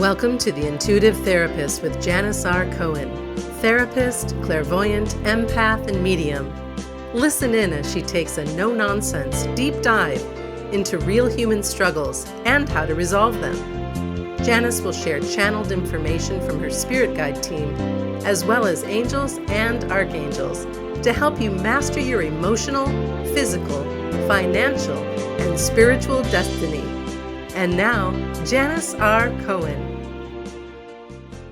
Welcome to The Intuitive Therapist with Janis R. Cohen, therapist, clairvoyant, empath, and medium. Listen in as she takes a no-nonsense, deep dive into real human struggles and how to resolve them. Janis will share channeled information from her spirit guide team, as well as angels and archangels, to help you master your emotional, physical, financial, and spiritual destiny. And now, Janis R. Cohen.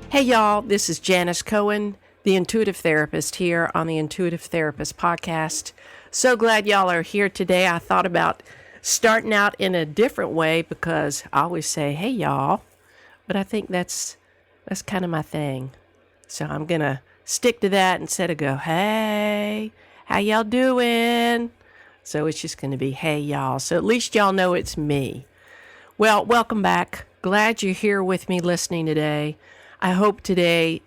Hey y'all, this is Janis Cohen, the Intuitive Therapist here on the Intuitive Therapist podcast. So glad y'all are here today. I thought about starting out in a different way because I always say, hey y'all, but I think that's kind of my thing. So I'm going to stick to that instead of go, hey, how y'all doing? So it's just going to be, hey y'all. So at least y'all know it's me. Well, welcome back. Glad you're here with me listening today. I hope today's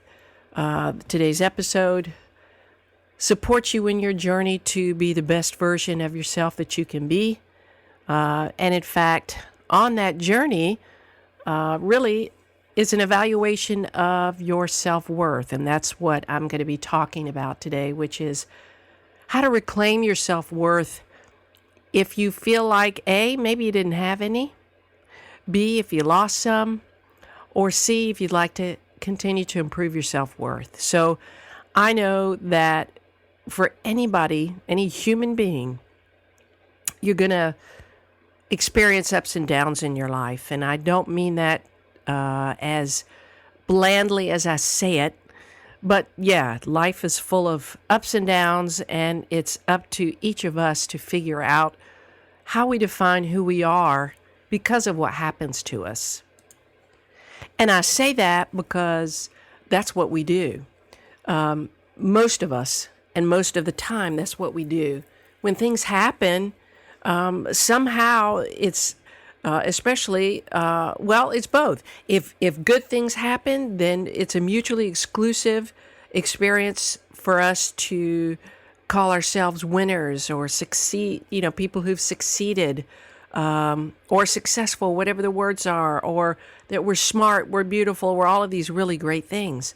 episode supports you in your journey to be the best version of yourself that you can be. And in fact, on that journey, really is an evaluation of your self-worth. And that's what I'm going to be talking about today, which is how to reclaim your self-worth if you feel like A, maybe you didn't have any, B, if you lost some, or C, if you'd like to continue to improve your self-worth. So I know that for anybody, any human being, you're going to experience ups and downs in your life. And I don't mean that as blandly as I say it, but yeah, life is full of ups and downs, and it's up to each of us to figure out how we define who we are because of what happens to us. And I say that because that's what we do. Most of us, and most of the time, that's what we do. When things happen, somehow it's especially, it's both. If good things happen, then it's a mutually exclusive experience for us to call ourselves winners or succeed, people who've succeeded, or successful, whatever the words are, or that we're smart, we're beautiful, we're all of these really great things.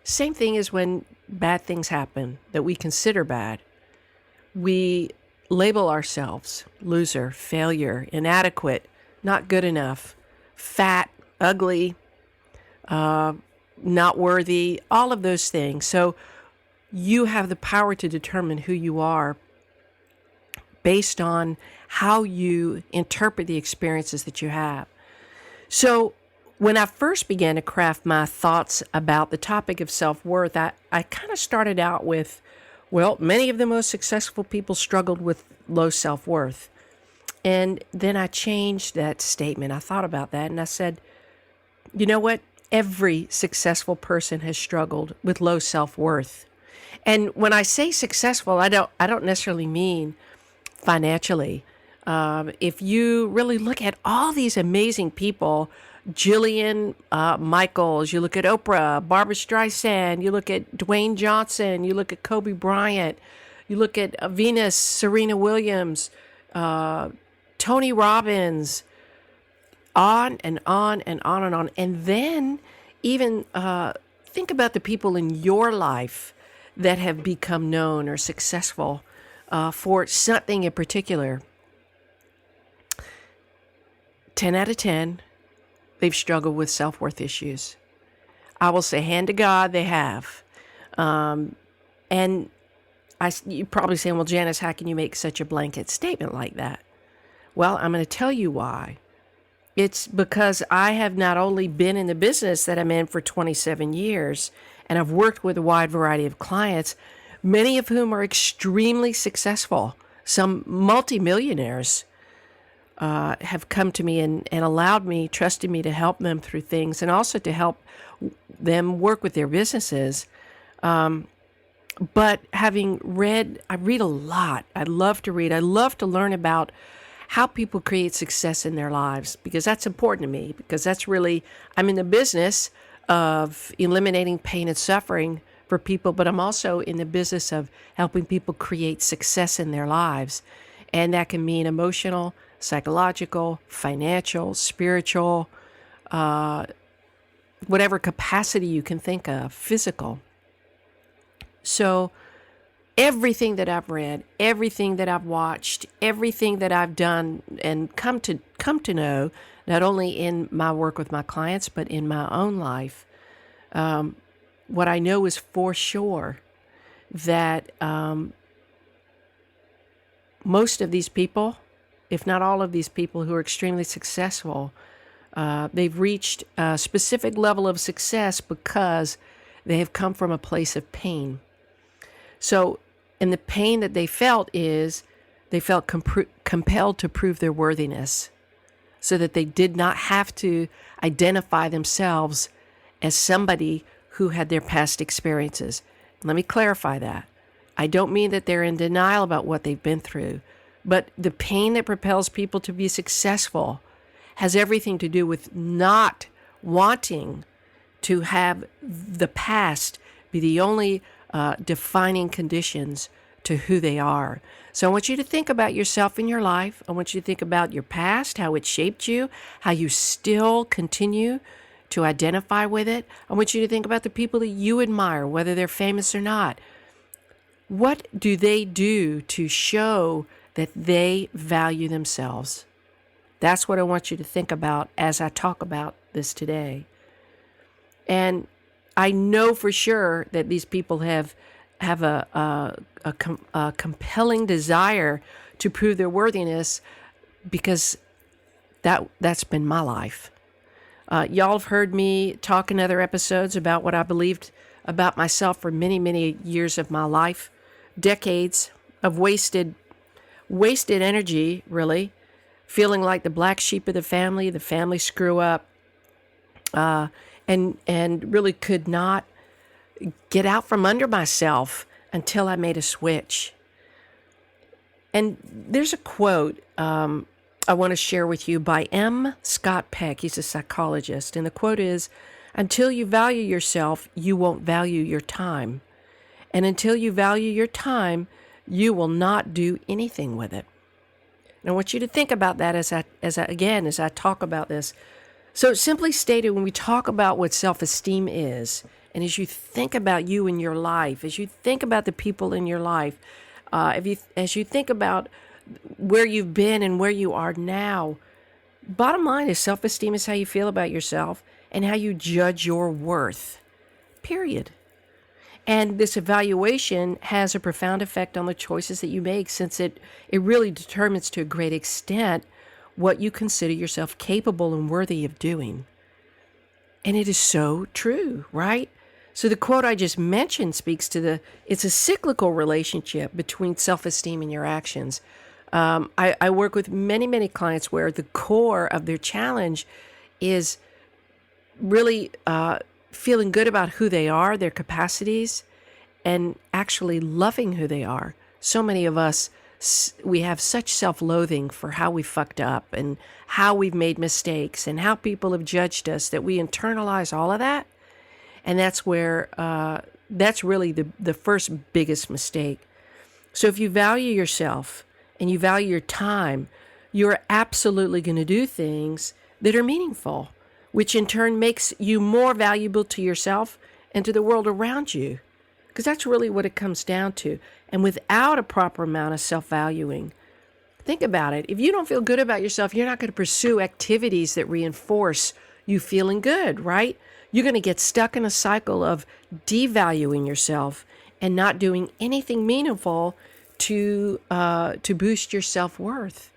Same thing as when bad things happen that we consider bad. We label ourselves loser, failure, inadequate, not good enough, fat, ugly, not worthy, all of those things. So you have the power to determine who you are based on how you interpret the experiences that you have. So when I first began to craft my thoughts about the topic of self-worth, I kind of started out with, many of the most successful people struggled with low self-worth. And then I changed that statement. I thought about that and I said, you know what? Every successful person has struggled with low self-worth. And when I say successful, I don't necessarily mean financially. If you really look at all these amazing people, Jillian Michaels, you look at Oprah, Barbara Streisand, you look at Dwayne Johnson, you look at Kobe Bryant, you look at Venus, Serena Williams, Tony Robbins, on and on and on and on. And then even think about the people in your life that have become known or successful for something in particular. 10 out of 10, they've struggled with self-worth issues. I will say, hand to God, they have. And you're probably saying, well, Janis, how can you make such a blanket statement like that? Well, I'm going to tell you why. It's because I have not only been in the business that I'm in for 27 years, and I've worked with a wide variety of clients, many of whom are extremely successful. Some multimillionaires have come to me and allowed me, trusted me to help them through things and also to help them work with their businesses. But having read, I read a lot. I love to read. I love to learn about how people create success in their lives, because that's important to me, because that's really, I'm in the business of eliminating pain and suffering for people, but I'm also in the business of helping people create success in their lives. And that can mean emotional, psychological, financial, spiritual, whatever capacity you can think of, physical. So everything that I've read, everything that I've watched, everything that I've done and come to know, not only in my work with my clients, but in my own life, what I know is for sure that most of these people, if not all of these people who are extremely successful, they've reached a specific level of success because they have come from a place of pain. So, and the pain that they felt is they felt compelled to prove their worthiness so that they did not have to identify themselves as somebody who had their past experiences. Let me clarify that. I don't mean that they're in denial about what they've been through, but the pain that propels people to be successful has everything to do with not wanting to have the past be the only defining conditions to who they are. So I want you to think about yourself in your life. I want you to think about your past, how it shaped you, how you still continue to identify with it. I want you to think about the people that you admire, whether they're famous or not. What do they do to show that they value themselves? That's what I want you to think about as I talk about this today. And I know for sure that these people have a compelling desire to prove their worthiness because that's been my life. Y'all have heard me talk in other episodes about what I believed about myself for many, many years of my life, decades of wasted energy, really, feeling like the black sheep of the family screw up, and really could not get out from under myself until I made a switch. And there's a quote I want to share with you by M. Scott Peck. He's a psychologist. And the quote is, "Until you value yourself, you won't value your time. And until you value your time, you will not do anything with it." And I want you to think about that as I talk about this. So simply stated, when we talk about what self-esteem is, and as you think about you in your life, as you think about the people in your life, as you think about where you've been and where you are now, bottom line is self-esteem is how you feel about yourself and how you judge your worth, period. And this evaluation has a profound effect on the choices that you make, since it really determines to a great extent what you consider yourself capable and worthy of doing. And it is so true, right? So the quote I just mentioned speaks to it's a cyclical relationship between self-esteem and your actions. I work with many, many clients where the core of their challenge is really feeling good about who they are, their capacities, and actually loving who they are. So many of us, we have such self-loathing for how we fucked up and how we've made mistakes and how people have judged us that we internalize all of that. And that's where, that's really the first biggest mistake. So if you value yourself and you value your time, you're absolutely going to do things that are meaningful, which in turn makes you more valuable to yourself and to the world around you. Because that's really what it comes down to. And without a proper amount of self-valuing, think about it. If you don't feel good about yourself, you're not going to pursue activities that reinforce you feeling good, right? You're going to get stuck in a cycle of devaluing yourself and not doing anything meaningful to boost your self-worth.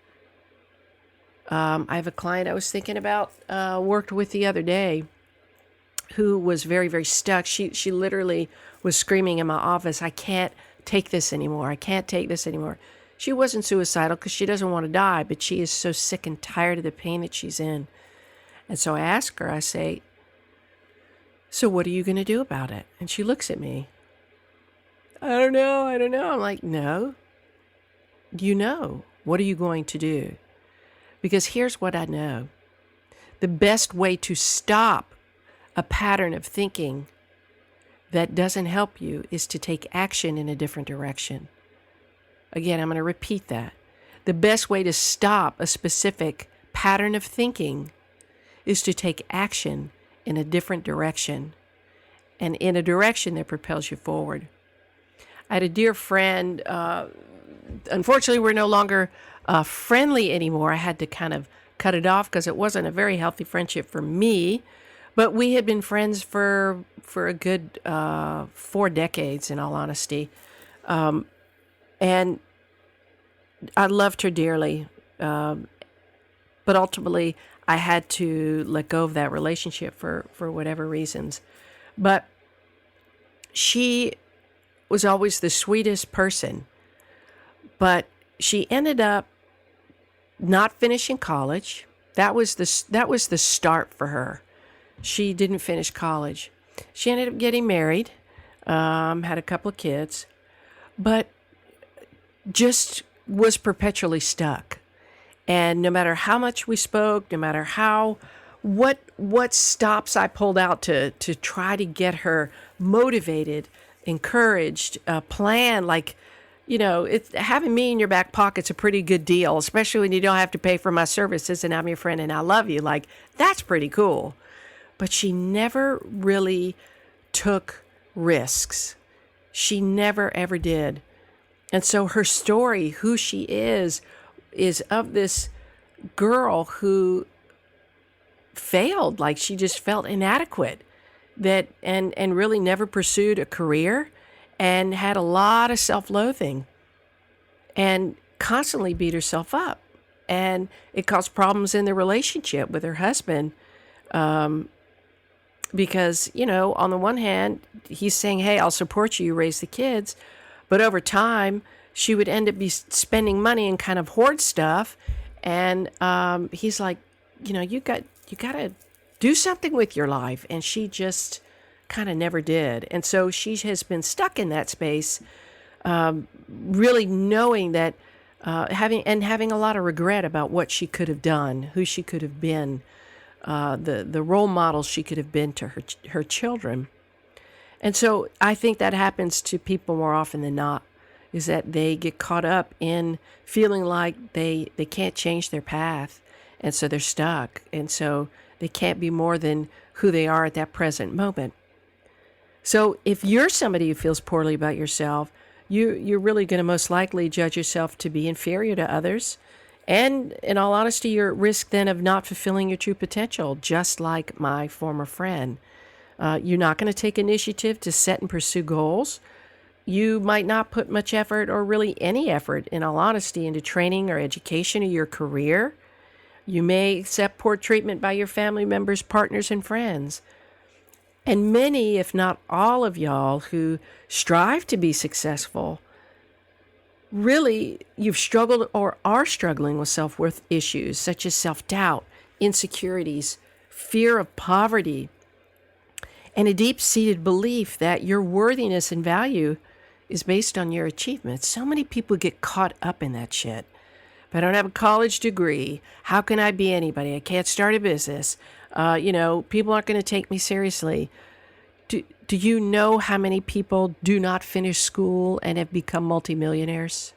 I have a client I was thinking about, worked with the other day, who was very, very stuck. She literally was screaming in my office, "I can't take this anymore. I can't take this anymore." She wasn't suicidal because she doesn't want to die, but she is so sick and tired of the pain that she's in. And so I ask her, I say, "So what are you going to do about it?" And she looks at me. I don't know. I'm like, "No, you know. What are you going to do?" Because here's what I know. The best way to stop a pattern of thinking that doesn't help you is to take action in a different direction. Again, I'm going to repeat that. The best way to stop a specific pattern of thinking is to take action in a different direction, and in a direction that propels you forward. I had a dear friend, unfortunately, we're no longer friendly anymore. I had to kind of cut it off because it wasn't a very healthy friendship for me. But we had been friends for a good 4 decades, in all honesty. And I loved her dearly. But ultimately, I had to let go of that relationship for whatever reasons. But she was always the sweetest person. But she ended up not finishing college. That was the start for her. She didn't finish college. She ended up getting married, had a couple of kids, but just was perpetually stuck. And no matter how much we spoke, no matter what stops I pulled out to try to get her motivated, encouraged, plan, like, having me in your back pocket's a pretty good deal, especially when you don't have to pay for my services and I'm your friend and I love you. Like, that's pretty cool. But she never really took risks. She never, ever did. And so her story, who she is of this girl who failed, like she just felt inadequate, and really never pursued a career, and had a lot of self-loathing and constantly beat herself up. And it caused problems in the relationship with her husband, because, on the one hand, he's saying, hey, I'll support you, you raise the kids. But over time, she would end up spending money and kind of hoard stuff. And he's like, you got to do something with your life. And she just kind of never did. And so she has been stuck in that space, really knowing that, having a lot of regret about what she could have done, who she could have been, the role models she could have been to her children. And so I think that happens to people more often than not, is that they get caught up in feeling like they can't change their path. And so they're stuck. And so they can't be more than who they are at that present moment. So if you're somebody who feels poorly about yourself, you're really going to most likely judge yourself to be inferior to others. And in all honesty, you're at risk then of not fulfilling your true potential, just like my former friend. You're not going to take initiative to set and pursue goals. You might not put much effort, or really any effort, in all honesty, into training or education or your career. You may accept poor treatment by your family members, partners, and friends. And many, if not all of y'all who strive to be successful, really, you've struggled or are struggling with self-worth issues such as self-doubt, insecurities, fear of poverty, and a deep-seated belief that your worthiness and value is based on your achievements. So many people get caught up in that shit. If I don't have a college degree, how can I be anybody? I can't start a business. People aren't going to take me seriously. Do you know how many people do not finish school and have become multimillionaires?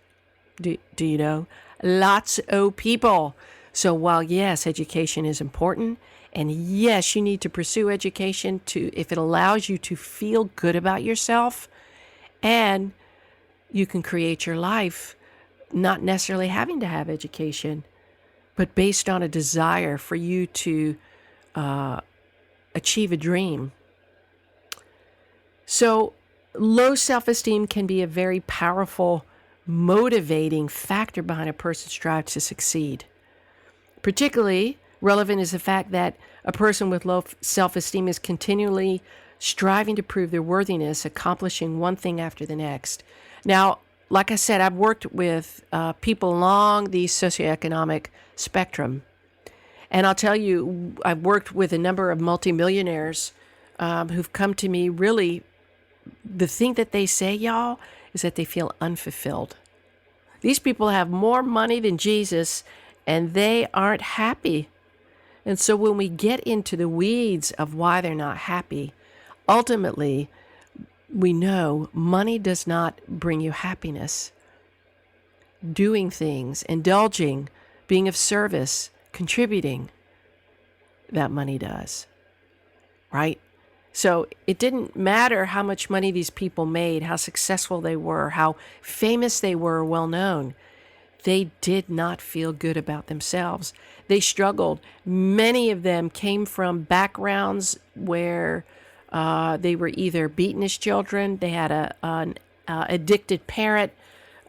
Do you know? Lots of people. So while, yes, education is important, and yes, you need to pursue education if it allows you to feel good about yourself, and you can create your life not necessarily having to have education, but based on a desire for you to achieve a dream. So low self-esteem can be a very powerful, motivating factor behind a person's drive to succeed. Particularly relevant is the fact that a person with low self-esteem is continually striving to prove their worthiness, accomplishing one thing after the next. Now, like I said, I've worked with people along the socioeconomic spectrum. And I'll tell you, I've worked with a number of multimillionaires who've come to me. Really, the thing that they say, y'all, is that they feel unfulfilled. These people have more money than Jesus, and they aren't happy. And so when we get into the weeds of why they're not happy, ultimately, we know money does not bring you happiness. Doing things, indulging, being of service, contributing, that money does. right? So it didn't matter how much money these people made, how successful they were, how famous they were, well known. They did not feel good about themselves. They struggled. Many of them came from backgrounds where they were either beaten as children, they had an addicted parent,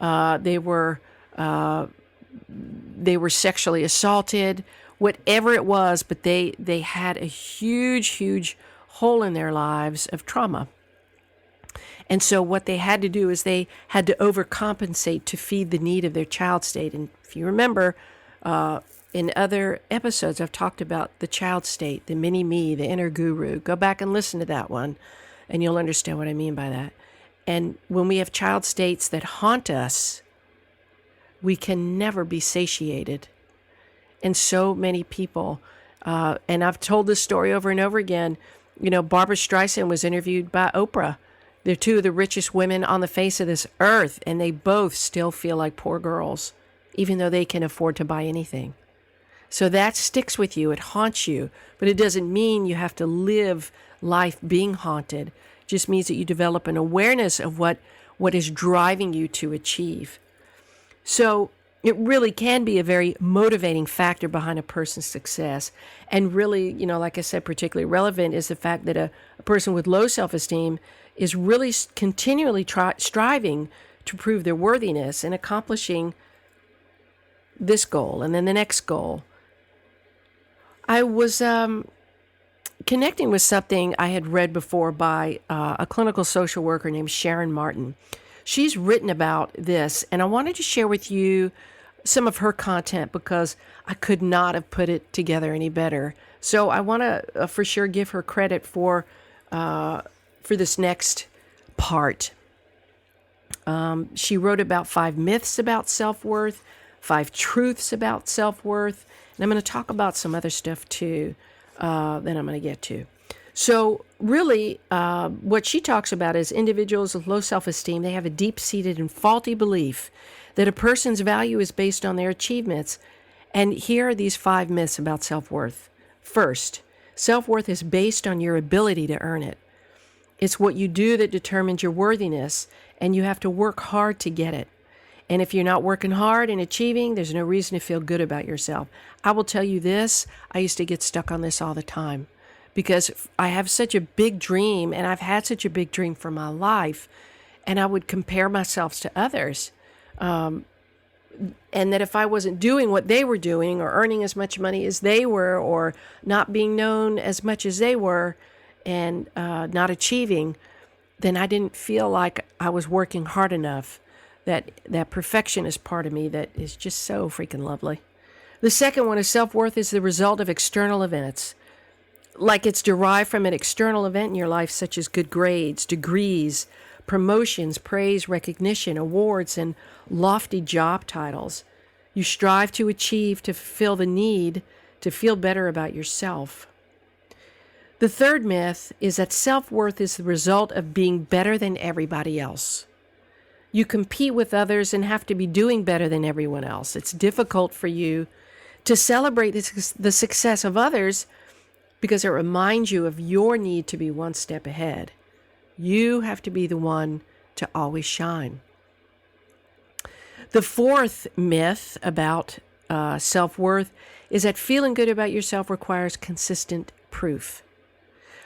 they were sexually assaulted, whatever it was, but they had a huge hole in their lives of trauma. And so what they had to do is they had to overcompensate to feed the need of their child state. And if you remember, in other episodes, I've talked about the child state, the mini-me, the inner guru. Go back and listen to that one, and you'll understand what I mean by that. And when we have child states that haunt us, we can never be satiated. And so many people, and I've told this story over and over again, Barbara Streisand was interviewed by Oprah. They're two of the richest women on the face of this earth, and they both still feel like poor girls, even though they can afford to buy anything. So that sticks with you. It haunts you, but it doesn't mean you have to live life being haunted. It just means that you develop an awareness of what is driving you to achieve. So it really can be a very motivating factor behind a person's success. And really, like I said, particularly relevant is the fact that a person with low self-esteem is really continually striving to prove their worthiness and accomplishing this goal and then the next goal. I was connecting with something I had read before by a clinical social worker named Sharon Martin. She's written about this, and I wanted to share with you some of her content because I could not have put it together any better. So I want to for sure give her credit for this next part. She wrote about 5 myths about self-worth, 5 truths about self-worth, and I'm going to talk about some other stuff too that I'm going to get to. So really, what she talks about is individuals with low self-esteem, they have a deep-seated and faulty belief that a person's value is based on their achievements. And here are these 5 myths about self-worth. First, self-worth is based on your ability to earn it. It's what you do that determines your worthiness, and you have to work hard to get it. And if you're not working hard and achieving, there's no reason to feel good about yourself. I will tell you this, I used to get stuck on this all the time because I have such a big dream, and I've had such a big dream for my life, and I would compare myself to others. And that if I wasn't doing what they were doing or earning as much money as they were or not being known as much as they were and not achieving, then I didn't feel like I was working hard enough. That perfectionist part of me that is just so freaking lovely. The second one is self-worth is the result of external events. Like it's derived from an external event in your life, such as good grades, degrees, promotions, praise, recognition, awards, and lofty job titles. You strive to achieve to fulfill the need to feel better about yourself. The third myth is that self-worth is the result of being better than everybody else. You compete with others and have to be doing better than everyone else. It's difficult for you to celebrate the success of others because it reminds you of your need to be one step ahead. You have to be the one to always shine. The fourth myth about self-worth is that feeling good about yourself requires consistent proof.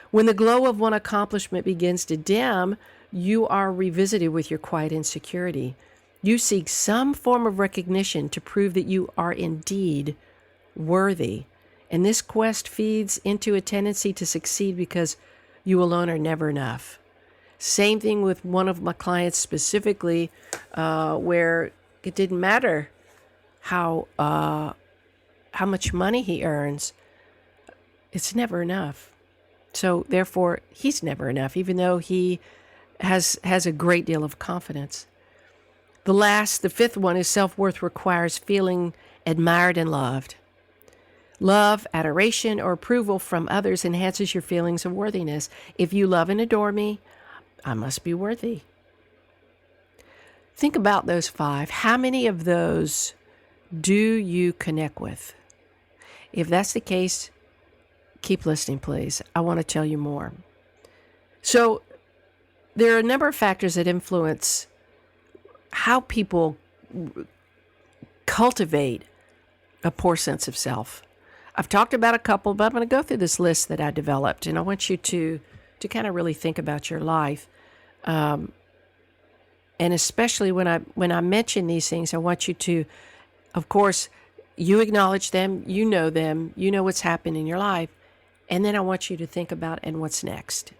When the glow of one accomplishment begins to dim, you are revisited with your quiet insecurity. You seek some form of recognition to prove that you are indeed worthy. And this quest feeds into a tendency to succeed because you alone are never enough. Same thing with one of my clients specifically, where it didn't matter how much money he earns. It's never enough. So therefore, he's never enough, even though he has a great deal of confidence. The fifth one is self-worth requires feeling admired and loved. Love, adoration, or approval from others enhances your feelings of worthiness. If you love and adore me, I must be worthy. Think about those 5. How many of those do you connect with? If that's the case, keep listening, please. I want to tell you more. So there are a number of factors that influence how people cultivate a poor sense of self. I've talked about a couple, but I'm going to go through this list that I developed, and I want you to kind of really think about your life. And especially when I mention these things, I want you to, of course, you acknowledge them, you know what's happened in your life, and then I want you to think about and what's next.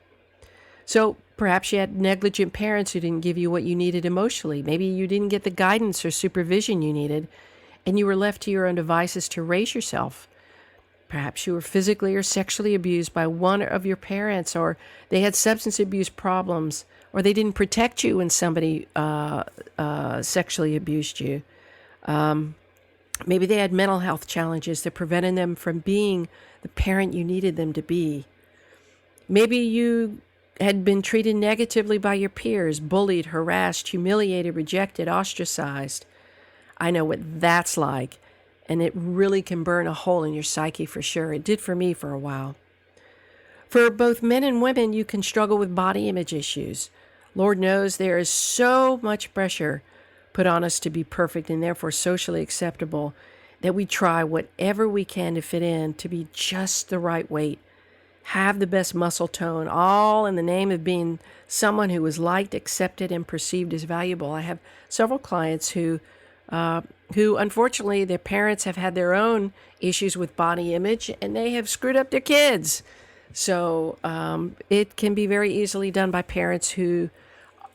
So perhaps you had negligent parents who didn't give you what you needed emotionally. Maybe you didn't get the guidance or supervision you needed, and you were left to your own devices to raise yourself. Perhaps you were physically or sexually abused by one of your parents, or they had substance abuse problems, or they didn't protect you when somebody sexually abused you. Maybe they had mental health challenges that prevented them from being the parent you needed them to be. Maybe you had been treated negatively by your peers, bullied, harassed, humiliated, rejected, ostracized. I know what that's like, and it really can burn a hole in your psyche for sure. It did for me for a while. For both men and women, you can struggle with body image issues. Lord knows there is so much pressure put on us to be perfect and therefore socially acceptable that we try whatever we can to fit in, to be just the right weight, have the best muscle tone, all in the name of being someone who is liked, accepted, and perceived as valuable. I have several clients who unfortunately their parents have had their own issues with body image and they have screwed up their kids. So it can be very easily done by parents who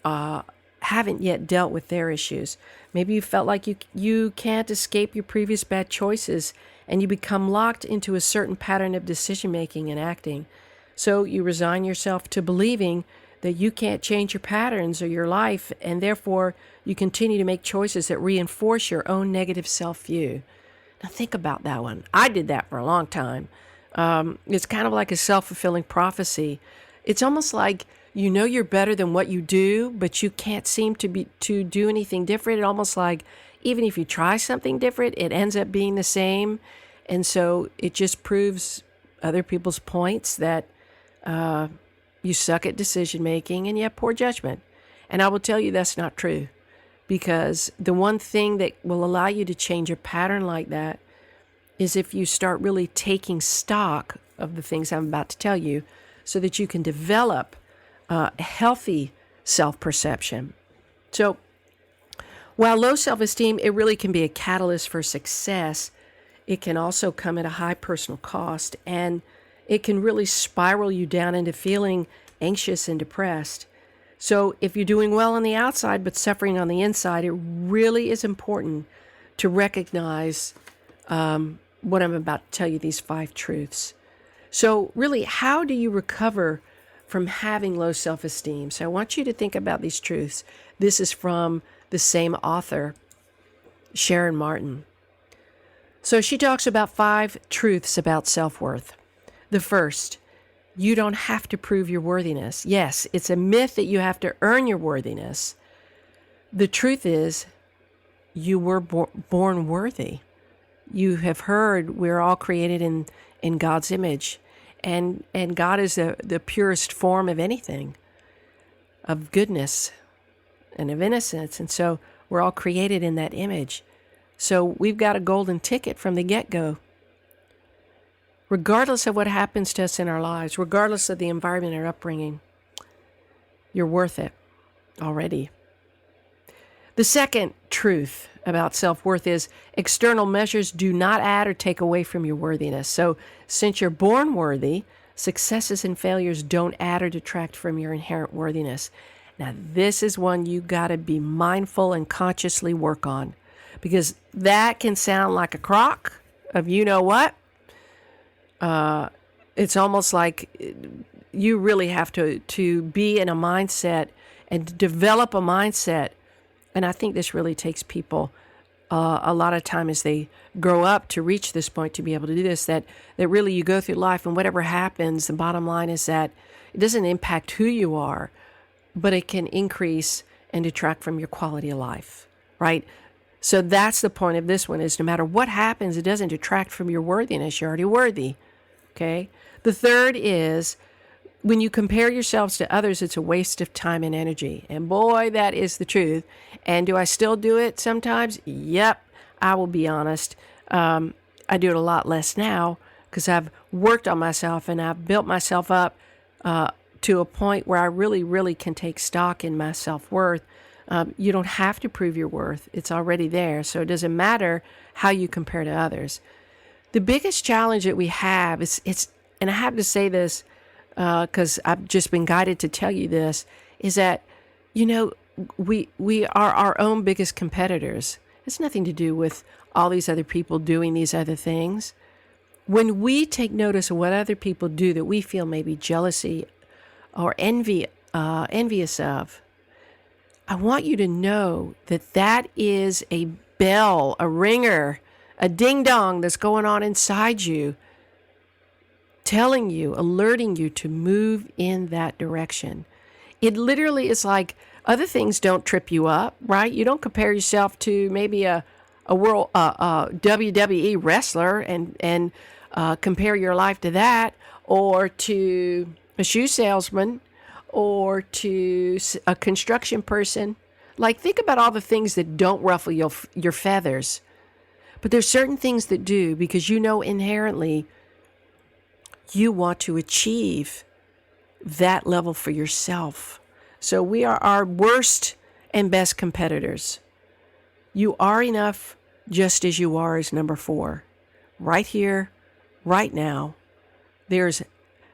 haven't yet dealt with their issues. Maybe you felt like you can't escape your previous bad choices and you become locked into a certain pattern of decision making and acting. So you resign yourself to believing that you can't change your patterns or your life, and therefore you continue to make choices that reinforce your own negative self-view. Now think about that one. I did that for a long time. It's kind of like a self-fulfilling prophecy. It's almost like you know you're better than what you do, but you can't seem to do anything different. It's almost like even if you try something different, it ends up being the same. And so it just proves other people's points that you suck at decision making and you have poor judgment. And I will tell you that's not true, because the one thing that will allow you to change a pattern like that is if you start really taking stock of the things I'm about to tell you so that you can develop a healthy self-perception. So while low self-esteem, it really can be a catalyst for success, it can also come at a high personal cost, and it can really spiral you down into feeling anxious and depressed. So if you're doing well on the outside but suffering on the inside, it really is important to recognize what I'm about to tell you, these 5 truths. So really, how do you recover from having low self-esteem? So I want you to think about these truths. This is from the same author, Sharon Martin. So she talks about 5 truths about self-worth. The first, you don't have to prove your worthiness. Yes, it's a myth that you have to earn your worthiness. The truth is, you were born worthy. You have heard we're all created in God's image. And God is the purest form of anything, of goodness and of innocence. And so we're all created in that image. So we've got a golden ticket from the get-go. Regardless of what happens to us in our lives, regardless of the environment or upbringing, you're worth it already. The second truth about self-worth is external measures do not add or take away from your worthiness. So since you're born worthy, successes and failures don't add or detract from your inherent worthiness. Now, this is one you got to be mindful and consciously work on, because that can sound like a crock of you know what. It's almost like you really have to be in a mindset and develop a mindset. And I think this really takes people a lot of time as they grow up to reach this point to be able to do this, that really you go through life and whatever happens, the bottom line is that it doesn't impact who you are, but it can increase and detract from your quality of life, right? So that's the point of this one, is no matter what happens, it doesn't detract from your worthiness. You're already worthy. Okay. The third is when you compare yourselves to others, it's a waste of time and energy. And boy, that is the truth. And do I still do it sometimes? Yep. I will be honest. I do it a lot less now because I've worked on myself and I've built myself up to a point where I really, really can take stock in my self-worth. You don't have to prove your worth. It's already there. So it doesn't matter how you compare to others. The biggest challenge that we have is, and I have to say this because I've just been guided to tell you this, is that, we are our own biggest competitors. It's nothing to do with all these other people doing these other things. When we take notice of what other people do that we feel maybe jealousy or envious of, I want you to know that that is a bell, a ringer, a ding-dong that's going on inside you, telling you, alerting you to move in that direction. It literally is like other things don't trip you up, right? You don't compare yourself to maybe a world WWE wrestler and compare your life to that, or to a shoe salesman, or to a construction person. Like, think about all the things that don't ruffle your feathers. But there's certain things that do, because inherently you want to achieve that level for yourself. So we are our worst and best competitors. You are enough just as you are is number 4. Right here, right now. There's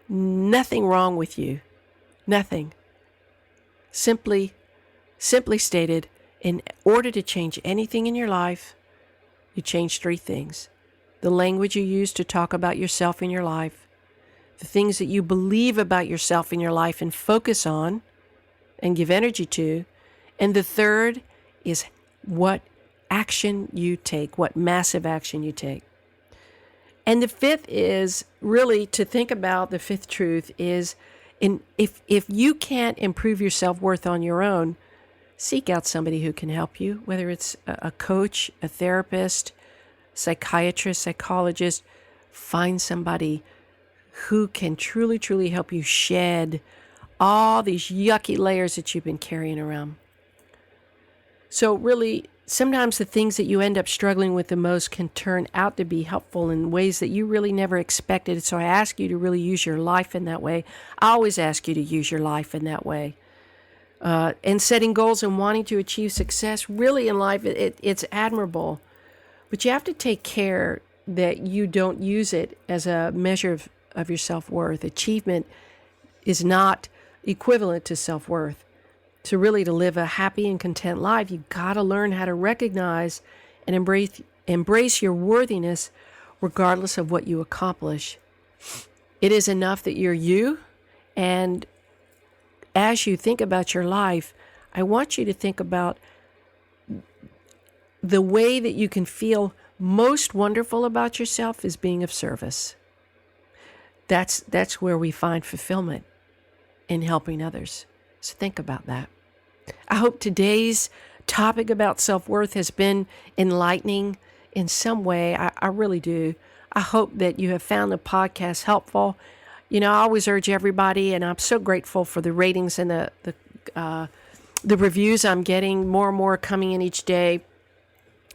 nothing wrong with you. Nothing. Simply stated, in order to change anything in your life, you change 3 things. The language you use to talk about yourself in your life, the things that you believe about yourself in your life and focus on and give energy to, and the third is what action you take, what massive action you take. And the fifth is really to think about, the fifth truth is, if you can't improve your self-worth on your own, seek out somebody who can help you, whether it's a coach, a therapist, psychiatrist, psychologist. Find somebody who can truly, truly help you shed all these yucky layers that you've been carrying around. So really, sometimes the things that you end up struggling with the most can turn out to be helpful in ways that you really never expected. So I ask you to really use your life in that way. I always ask you to use your life in that way. And setting goals and wanting to achieve success really in life, it's admirable. But you have to take care that you don't use it as a measure of your self-worth. Achievement is not equivalent to self-worth. So really, to live a happy and content life, you got to learn how to recognize and embrace your worthiness regardless of what you accomplish. It is enough that you're you, and as you think about your life, I want you to think about the way that you can feel most wonderful about yourself is being of service. That's where we find fulfillment in helping others. So think about that. I hope today's topic about self-worth has been enlightening in some way. I really do. I hope that you have found the podcast helpful. I always urge everybody, and I'm so grateful for the ratings and the reviews I'm getting, more and more coming in each day.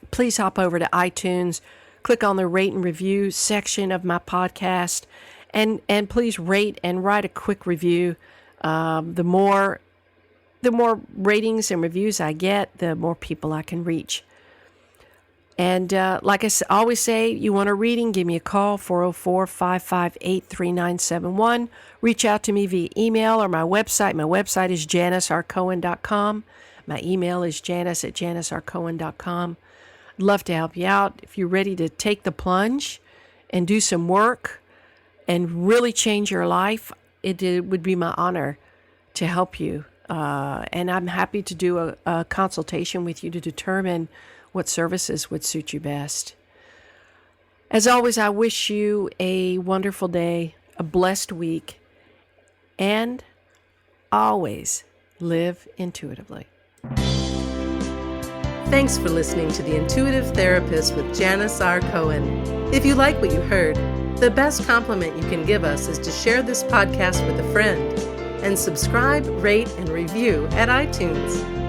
Please hop over to iTunes, click on the rate and review section of my podcast, and please rate and write a quick review. The more ratings and reviews I get, the more people I can reach. And like I always say, you want a reading, give me a call, 404-558-3971. Reach out to me via email or my website. My website is janisrcohen.com. My email is janice@janisrcohen.com. I'd love to help you out. If you're ready to take the plunge and do some work and really change your life, it would be my honor to help you. And I'm happy to do a consultation with you to determine what services would suit you best. As always, I wish you a wonderful day, a blessed week, and always live intuitively. Thanks for listening to The Intuitive Therapist with Janis R. Cohen. If you like what you heard, The best compliment you can give us is to share this podcast with a friend and subscribe, rate, and review at iTunes.